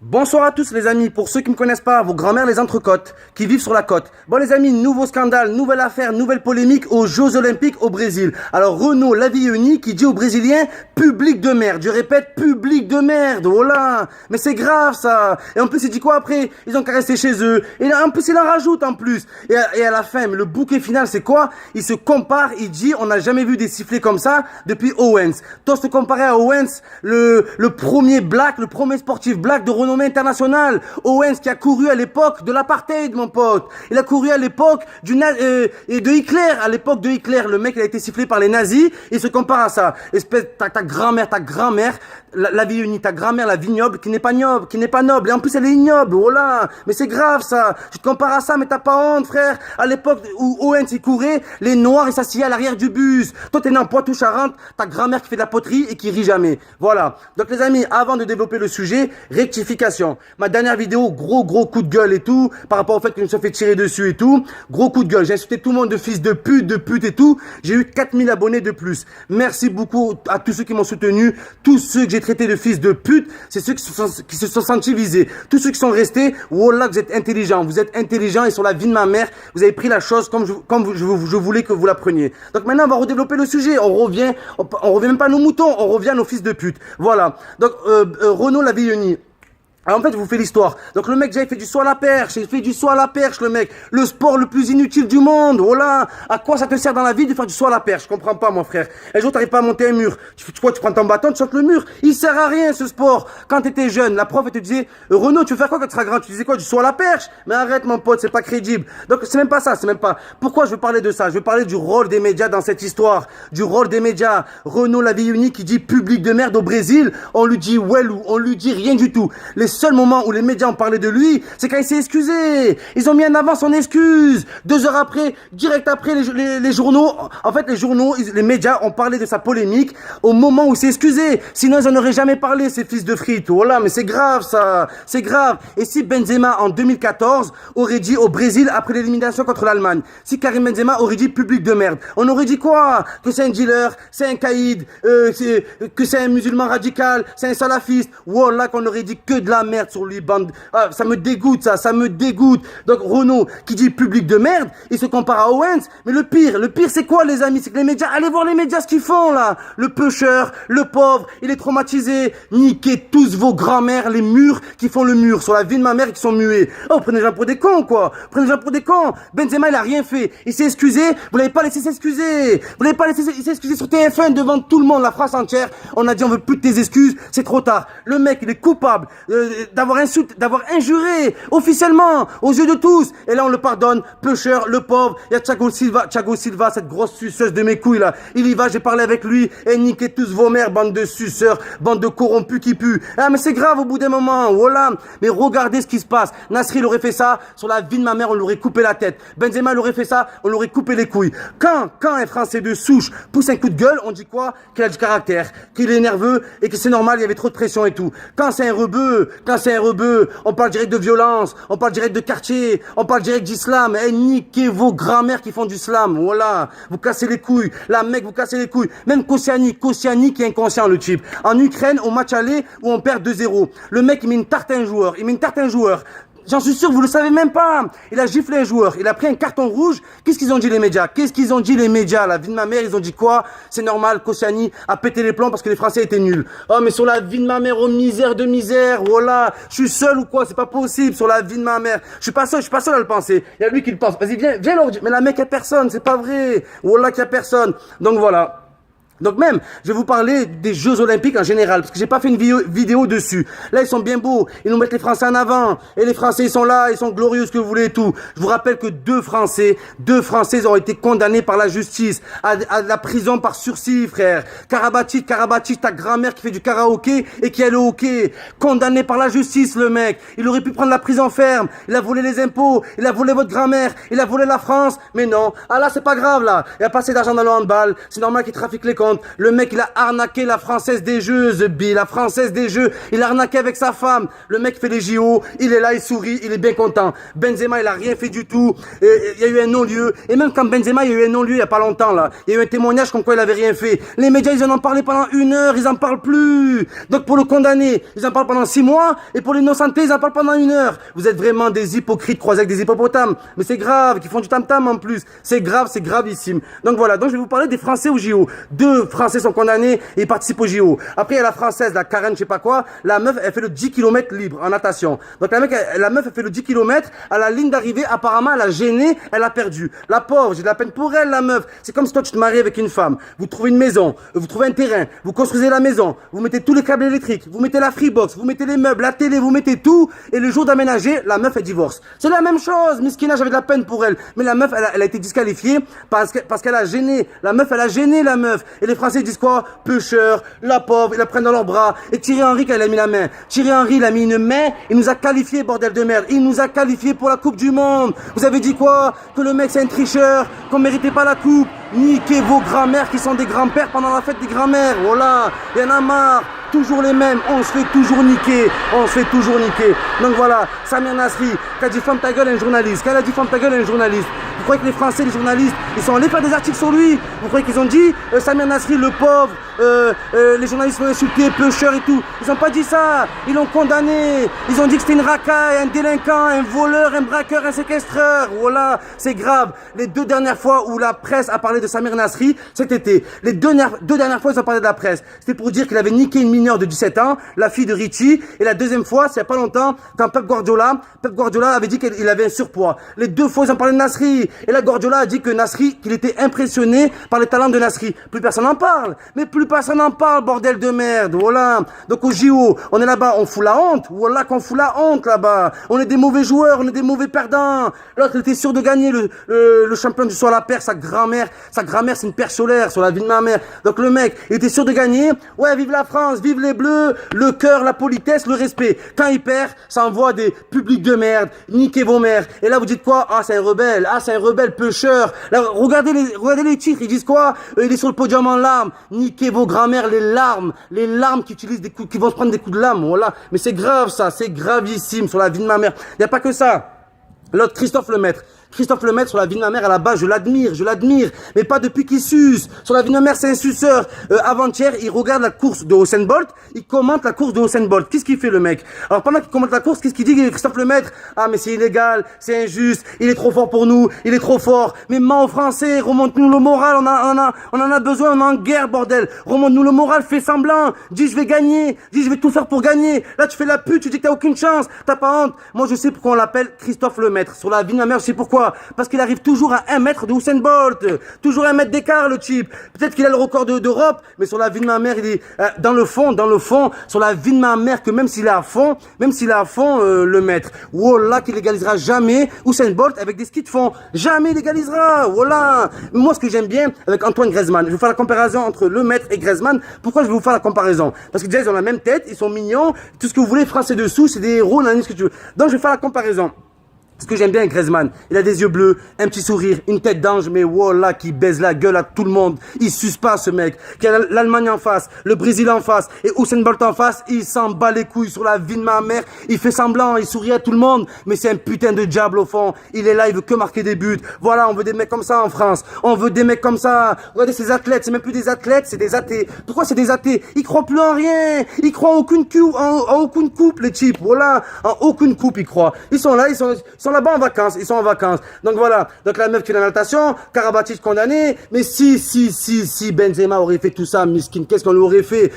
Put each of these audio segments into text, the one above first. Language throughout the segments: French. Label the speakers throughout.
Speaker 1: Bonsoir à tous les amis, pour ceux qui ne me connaissent pas, vos grand-mères les entrecôtes, qui vivent sur la côte. Bon les amis, nouveau scandale, nouvelle affaire, nouvelle polémique aux Jeux Olympiques au Brésil. Alors Renaud Lavilloni qui dit aux Brésiliens, public de merde, je répète, public de merde, voilà. Mais c'est grave ça. Et en plus il dit quoi après? Ils ont qu'à rester chez eux. Et en plus il en rajoute en plus. Et à la fin, mais le bouquet final c'est quoi? Il se compare, il dit, on n'a jamais vu des sifflets comme ça depuis Owens. Toi se comparer à Owens, le premier black, le premier sportif black de renommée internationale. Owens qui a couru à l'époque de l'apartheid, mon pote. Il a couru à l'époque de Hitler. À l'époque de Hitler, le mec il a été sifflé par les nazis. Il se compare à ça. Espèce ta grand-mère, la Villoni, ta grand-mère, la vignoble, qui n'est pas noble. Et en plus elle est ignoble. Oh là, mais c'est grave ça. Tu te compares à ça, mais t'as pas honte, frère. À l'époque où Owens il courait, les noirs ils s'assiaient à l'arrière du bus. Toi t'es né en Poitou-Charentes, ta grand-mère qui fait de la poterie et qui rit jamais. Voilà. Donc les amis, avant de développer le sujet, rectification. Ma dernière vidéo, gros coup de gueule et tout, par rapport au fait que je me suis fait tirer dessus et tout. Gros coup de gueule. J'ai insulté tout le monde de fils de pute et tout. J'ai eu 4000 abonnés de plus. Merci beaucoup à tous ceux qui m'ont soutenu. Tous ceux que j'ai traités de fils de pute, c'est ceux qui se sont sentis visés. Tous ceux qui sont restés, wallah, vous êtes intelligents. Vous êtes intelligents et sur la vie de ma mère, vous avez pris la chose comme je voulais que vous la preniez. Donc maintenant, on va redévelopper le sujet. On revient même pas à nos moutons, on revient à nos fils de pute. Voilà. Donc, Renaud Lavilloni. Alors en fait, je vous fais l'histoire. Donc le mec, déjà, il fait du saut à la perche. Il fait du saut à la perche, le mec. Le sport le plus inutile du monde. Voilà. À quoi ça te sert dans la vie de faire du saut à la perche? Je comprends pas, mon frère. Un jour, t'arrives pas à monter un mur. Tu prends ton bâton, tu sautes le mur. Il sert à rien, ce sport. Quand t'étais jeune, la prof, elle te disait, Renaud, tu veux faire quoi quand tu seras grand? Tu disais quoi? Du saut à la perche? Mais arrête, mon pote, c'est pas crédible. Donc, c'est même pas ça, c'est même pas. Pourquoi je veux parler de ça? Je veux parler du rôle des médias dans cette histoire. Du rôle des médias. Renaud Lavilloni qui dit public de merde au Brésil. On lui dit Wellou. On lui dit rien du tout. Les seuls moments où les médias ont parlé de lui, c'est quand il s'est excusé. Ils ont mis en avant son excuse. 2 heures après, direct après, les journaux, en fait, les médias ont parlé de sa polémique au moment où il s'est excusé. Sinon, ils en auraient jamais parlé, ces fils de frites. Voilà, mais c'est grave, ça. C'est grave. Et si Benzema, en 2014, aurait dit au Brésil, après l'élimination contre l'Allemagne, si Karim Benzema aurait dit public de merde, on aurait dit quoi? Que c'est un dealer, c'est un caïd, que c'est un musulman radical, c'est un salafiste. Voilà, qu'on aurait dit que de la merde sur lui, bande. Ah, ça me dégoûte, ça me dégoûte. Donc Renaud qui dit public de merde, il se compare à Owens. Mais le pire c'est quoi les amis? C'est que les médias, allez voir les médias ce qu'ils font là. Le pêcheur, le pauvre, il est traumatisé. Niquez tous vos grands-mères, les murs qui font le mur sur la vie de ma mère qui sont muets. Oh, prenez les gens pour des cons quoi. Prenez les gens pour des cons. Benzema il a rien fait. Il s'est excusé, vous l'avez pas laissé s'excuser. Vous l'avez pas laissé s'excuser sur TF1 devant tout le monde, la France entière. On a dit on veut plus de tes excuses, c'est trop tard. Le mec il est coupable d'avoir injuré officiellement aux yeux de tous. Et là on le pardonne. Pêcheur, le pauvre. Il y a Thiago Silva, cette grosse suceuse de mes couilles là. Il y va, j'ai parlé avec lui. Et niquez tous vos mères, bande de suceurs, bande de corrompus qui puent. Ah mais c'est grave au bout d'un moment. Voilà. Mais regardez ce qui se passe. Nasri il aurait fait ça sur la vie de ma mère, on lui aurait coupé la tête. Benzema il aurait fait ça, on lui aurait coupé les couilles. Quand un Français de souche pousse un coup de gueule, on dit quoi? Qu'il a du caractère, qu'il est nerveux et que c'est normal, il y avait trop de pression et tout. Quand c'est un rebeu, on parle direct de violence, on parle direct de quartier, on parle direct d'islam. Eh, niquez vos grand-mères qui font du slam. Voilà. Vous cassez les couilles. La mec, vous cassez les couilles. Même Koscielny qui est inconscient, le type. En Ukraine, au match aller, où on perd 2-0. Le mec, il met une tarte à un joueur. J'en suis sûr, vous le savez même pas. Il a giflé un joueur. Il a pris un carton rouge. Qu'est-ce qu'ils ont dit les médias? La vie de ma mère, ils ont dit quoi? C'est normal, Koscielny a pété les plombs parce que les Français étaient nuls. Oh, mais sur la vie de ma mère, oh misère de misère, voilà. Je suis seul ou quoi? C'est pas possible sur la vie de ma mère. Je suis pas seul à le penser. Il y a lui qui le pense. Vas-y, viens leur dire. Mais la mec, il y a personne, c'est pas vrai. Voilà qu'il y a personne. Donc voilà. Donc même, je vais vous parler des Jeux Olympiques en général, parce que j'ai pas fait une vidéo dessus. Là, ils sont bien beaux, ils nous mettent les Français en avant, et les Français, ils sont là, ils sont glorieux, ce que vous voulez et tout. Je vous rappelle que deux Français ont été condamnés par la justice à la prison par sursis, frère. Karabatic, ta grand-mère qui fait du karaoké et qui aime le hockey. Condamné par la justice, le mec. Il aurait pu prendre la prison ferme, il a volé les impôts, il a volé votre grand-mère, il a volé la France, mais non. Ah là, c'est pas grave, là. Il y a pas assez d'argent dans le handball, c'est normal qu'il trafique les comptes. compte. Le mec, il a arnaqué la française des jeux, The Bee, la française des jeux. Il a arnaqué avec sa femme. Le mec fait les JO, il est là, il sourit, il est bien content. Benzema, il a rien fait du tout. Il y a eu un non-lieu. Et même quand Benzema, il y a eu un non-lieu il y a pas longtemps, là. Il y a eu un témoignage comme quoi il avait rien fait. Les médias, ils en ont parlé pendant 1 heure, ils en parlent plus. Donc pour le condamner, ils en parlent pendant 6 mois. Et pour l'innocenté, ils en parlent pendant 1 heure. Vous êtes vraiment des hypocrites croisés avec des hippopotames. Mais c'est grave, qui font du tam-tam en plus. C'est grave, c'est gravissime. Donc voilà, donc je vais vous parler des Français au JO. 2 Français sont condamnés et ils participent au JO. Après, il y a la Française, la Karen, je sais pas quoi. La meuf, elle fait le 10 km libre en natation. Donc la meuf, elle fait le 10 km. À la ligne d'arrivée, apparemment, elle a gêné, elle a perdu. La pauvre, j'ai de la peine pour elle, la meuf. C'est comme si toi, tu te maries avec une femme. Vous trouvez une maison, vous trouvez un terrain, vous construisez la maison, vous mettez tous les câbles électriques, vous mettez la freebox, vous mettez les meubles, la télé, vous mettez tout. Et le jour d'aménager, la meuf, elle divorce. C'est la même chose. Miskina, j'avais de la peine pour elle. Mais la meuf, elle a été disqualifiée parce qu'elle a gêné. La meuf, elle a gêné, la meuf. Et les Français disent quoi? Pêcheur, la pauvre, ils la prennent dans leurs bras. Et Thierry Henry, quand il a mis la main. Thierry Henry, il a mis une main, il nous a qualifiés, bordel de merde. Il nous a qualifiés pour la Coupe du Monde. Vous avez dit quoi? Que le mec, c'est un tricheur, qu'on méritait pas la coupe. Niquez vos grands-mères qui sont des grands-pères pendant la fête des grands-mères. Voilà, il y en a marre. Toujours les mêmes, on se fait toujours niquer, on se fait toujours niquer. Donc voilà, Samir Nasri, qui a dit ferme ta gueule à un journaliste, qu'elle a dit ferme ta gueule à un journaliste. Vous croyez que les Français, les journalistes, ils sont allés faire des articles sur lui? Vous croyez qu'ils ont dit Samir Nasri, le pauvre, les journalistes l'ont insulté, pêcheur et tout? Ils ont pas dit ça, ils l'ont condamné. Ils ont dit que c'était une racaille, un délinquant, un voleur, un braqueur, un séquestreur. Voilà, c'est grave. Les 2 dernières fois où la presse a parlé de Samir Nasri, cet été, les deux dernières fois ils ont parlé de la presse, c'était pour dire qu'il avait niqué une mineure de 17 ans, la fille de Richie, et la deuxième fois, c'est il y a pas longtemps, quand Pep Guardiola avait dit qu'il avait un surpoids. Les 2 fois, ils ont parlé de Nasri, et là, Guardiola a dit que Nasri, qu'il était impressionné par les talents de Nasri. Plus personne n'en parle, mais plus personne n'en parle, bordel de merde, voilà. Donc au JO, on est là-bas, on fout la honte, voilà qu'on fout la honte là-bas. On est des mauvais joueurs, on est des mauvais perdants. L'autre, il était sûr de gagner le champion du saut à la perche, sa grand-mère, c'est une perche solaire sur la vie de ma mère. Donc le mec, il était sûr de gagner. Ouais, vive la France, vive les Bleus, le cœur, la politesse, le respect. Quand il perd, ça envoie des publics de merde, niquez vos mères. Et là, vous dites quoi? Ah, c'est un rebelle, pêcheur. Là, regardez les titres, ils disent quoi? Il est sur le podium en larmes. Niquez vos grand-mères, les larmes qui utilisent qui vont se prendre des coups de lame, voilà. Mais c'est grave ça, c'est gravissime sur la vie de ma mère. Il n'y a pas que ça. L'autre, Christophe Lemaître, sur la vie de ma mère, à la base, je l'admire, mais pas depuis qu'il suce. Sur la vie de ma mère, c'est un suceur. Avant-hier, il regarde la course de Usain Bolt, il commente la course de Usain Bolt. Qu'est-ce qu'il fait, le mec? Alors, pendant qu'il commente la course, qu'est-ce qu'il dit, Christophe Lemaître? Ah, mais c'est illégal, c'est injuste, il est trop fort pour nous, il est trop fort. Mais ment aux Français, remonte-nous le moral, on en a besoin, on est en guerre, bordel. Remonte-nous le moral, fais semblant. Dis, je vais gagner, dis, je vais tout faire pour gagner. Là, tu fais la pute, tu dis que t'as aucune chance, t'as pas honte. Moi, je sais pourquoi on l'appelle Christophe Lemaître. Sur la vie de ma mère, je sais pourquoi. Parce qu'il arrive toujours à 1 mètre de Usain Bolt. Toujours 1 mètre d'écart, le type. Peut-être qu'il a le record d'Europe, mais sur la vie de ma mère, il est dans le fond, sur la vie de ma mère, que même s'il est à fond, le maître. Wallah, qu'il légalisera jamais Usain Bolt avec des skis de fond. Jamais il légalisera. Voilà. Moi, ce que j'aime bien avec Antoine Griezmann, je vais vous faire la comparaison entre le maître et Griezmann. Pourquoi je vais vous faire la comparaison? Parce que déjà, ils ont la même tête, ils sont mignons, tout ce que vous voulez, Français dessous, c'est des héros, ce que tu veux. Donc, je vais faire la comparaison. Ce que j'aime bien avec Griezmann, il a des yeux bleus, un petit sourire, une tête d'ange, mais voilà, qui baise la gueule à tout le monde. Il suce pas, ce mec. Qui a l'Allemagne en face, le Brésil en face, et Usain Bolt en face, il s'en bat les couilles sur la vie de ma mère. Il fait semblant, il sourit à tout le monde, mais c'est un putain de diable au fond. Il est là, il veut que marquer des buts. Voilà, on veut des mecs comme ça en France. On veut des mecs comme ça. Regardez ces athlètes, c'est même plus des athlètes, c'est des athées. Pourquoi c'est des athées? Ils croient plus en rien. Ils croient en aucune coupe, les types. Voilà, en aucune coupe, ils croient. Ils sont là, ils sont là-bas en vacances, ils sont en vacances. Donc voilà, donc la meuf qui est dans la natation, Karabatic condamné, mais si Benzema aurait fait tout ça, miskin, qu'est-ce qu'on lui aurait fait?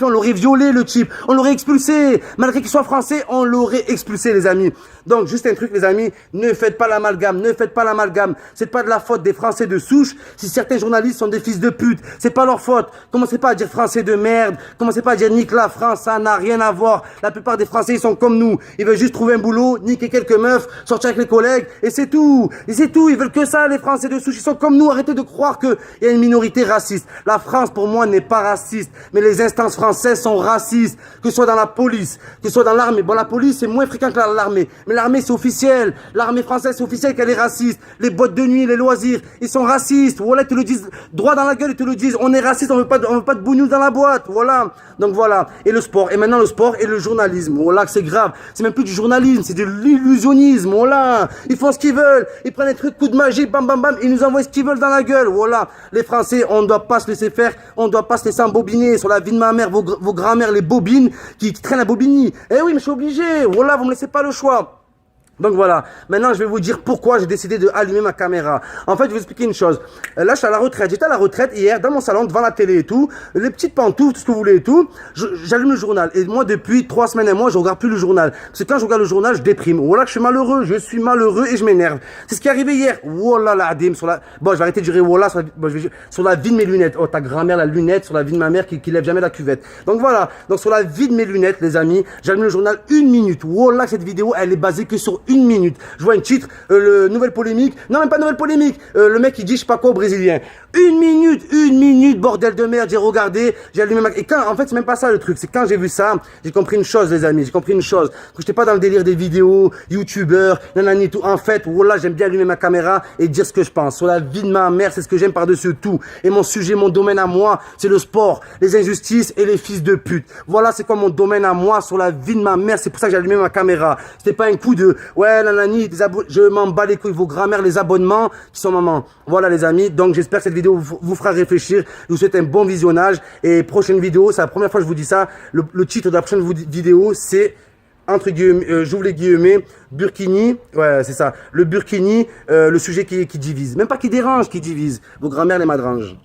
Speaker 1: On l'aurait violé, le type, on l'aurait expulsé, malgré qu'il soit français, on l'aurait expulsé, les amis. Donc juste un truc, les amis, ne faites pas l'amalgame, c'est pas de la faute des Français de souche, si certains journalistes sont des fils de pute, c'est pas leur faute. Commencez pas à dire Français de merde, commencez pas à dire nique la France, ça n'a rien à voir. La plupart des Français, ils sont comme nous, ils veulent juste trouver un boulot, niquer quelques meufs, keufs, sortir avec les collègues, et c'est tout. Et c'est tout, ils veulent que ça, les Français de souche. Ils sont comme nous, arrêtez de croire qu'il y a une minorité raciste. La France, pour moi, n'est pas raciste, mais les instances françaises sont racistes, que ce soit dans la police, que ce soit dans l'armée. Bon, la police, c'est moins fréquent que l'armée, mais l'armée, c'est officiel. L'armée française, c'est officiel qu'elle est raciste. Les boîtes de nuit, les loisirs, ils sont racistes. Voilà, ils te le disent droit dans la gueule, ils te le disent. On est raciste, on veut pas de bougnoux dans la boîte. Voilà. Donc voilà. Et le sport. Et maintenant, le sport et le journalisme. Voilà, que c'est grave. C'est même plus du journalisme, c'est de l'illusionnisme. Voilà. Ils font ce qu'ils veulent. Ils prennent des trucs, coups de magie, bam, bam, bam. Ils nous envoient ce qu'ils veulent dans la gueule. Voilà. Les Français, on ne doit pas se laisser faire. On ne doit pas se laisser embobiner sur la vie de ma mère, vos grand-mères, les bobines qui traînent la bobini. Eh oui, mais je suis obligé. Voilà, vous me laissez pas le choix. Donc voilà, maintenant je vais vous dire pourquoi j'ai décidé de allumer ma caméra. En fait, je vais vous expliquer une chose. Là, je suis à la retraite. J'étais à la retraite hier dans mon salon devant la télé et tout, les petites pantoufles, tout ce que vous voulez et tout. J'allume le journal. Et moi, depuis 3 semaines et moi, je regarde plus le journal. Parce que quand je regarde le journal, je déprime. Voilà que je suis malheureux et je m'énerve. C'est ce qui est arrivé hier. Voilà la adim sur la. Bon, je vais arrêter de dire voilà sur la vie de mes lunettes. Oh, ta grand-mère la lunette sur la vie de ma mère qui lève jamais la cuvette. Donc voilà. Donc sur la vie de mes lunettes, les amis, j'allume le journal 1 minute. Voilà, cette vidéo, elle est basée que sur 1 minute. Je vois un titre, nouvelle polémique. Non, même pas nouvelle polémique. Le mec qui dit je sais pas quoi au Brésilien. 1 minute, bordel de merde. J'ai regardé, j'ai allumé ma. Et quand, en fait, c'est même pas ça le truc. C'est quand j'ai vu ça, j'ai compris une chose, les amis. J'ai compris une chose. Que j'étais pas dans le délire des vidéos, youtubeurs, nanani tout. En fait, voilà, j'aime bien allumer ma caméra et dire ce que je pense. Sur la vie de ma mère, c'est ce que j'aime par-dessus tout. Et mon sujet, mon domaine à moi, c'est le sport, les injustices et les fils de pute. Voilà, c'est quoi mon domaine à moi sur la vie de ma mère. C'est pour ça que j'ai allumé ma caméra. C'était pas un coup de, ouais, nanani, je m'en bats les couilles, vos grand-mères, les abonnements qui sont maman. Voilà, les amis. Donc, j'espère que cette vidéo vous fera réfléchir. Je vous souhaite un bon visionnage. Et prochaine vidéo, c'est la première fois que je vous dis ça. Le titre de la prochaine vidéo, c'est, entre guillemets, j'ouvre les guillemets, Burkini. Ouais, c'est ça. Le Burkini, le sujet qui divise. Même pas qui dérange, qui divise. Vos grand-mères, les madranges.